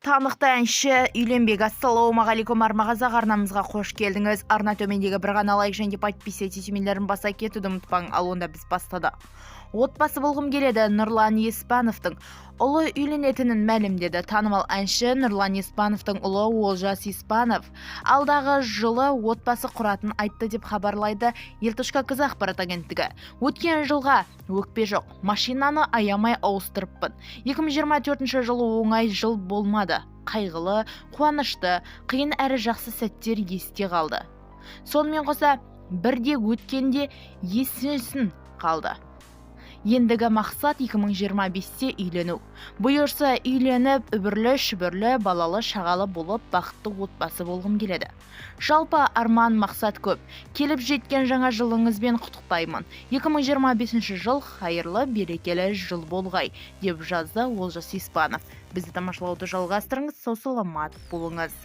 Танықты әнші үйленбек. Ассалаумағалейкум, армағазақ арнамызға қош келдіңіз. Арна төмендегі бір ғана лайк және подписывайтесь етемелерін баса кетуді ұмытпаң. Ал онда біз бастады. Отбасы болғым келеді. Нұрлан Еспановтың ұлы үйленетінін мәлімдеді. Танымал әнші Нұрлан Еспановтың ұлы Олжас Еспанов алдағы жылы отбасы құратын айтты деп хабарлайды Елтушка.кз ақпарат агенттігі. Өткен жылға өкпе жоқ, машинаны аямай ауыстырыппын. 2024 жылы оңай жыл болмады. Қайғылы, қуанышты, қиын әрі жақсы сәттер есте қалды. Сонымен қоса, бірде өткенде есінсін қалды. Ендігі мақсат 2025-те үйлену. Бұйырса үйленіп, үбірлі-шүбірлі, балалы шағалы болып, бақытты отбасы болғым келеді. Жалпы арман мақсат көп. Келіп жеткен жаңа жылыңызбен құттықтаймын. 2025 жыл қайырлы, берекелі жыл болғай, деп жазды Олжас Еспанов. Бізді тамашалауды жалғастырыңыз, сау саламат болыңыз.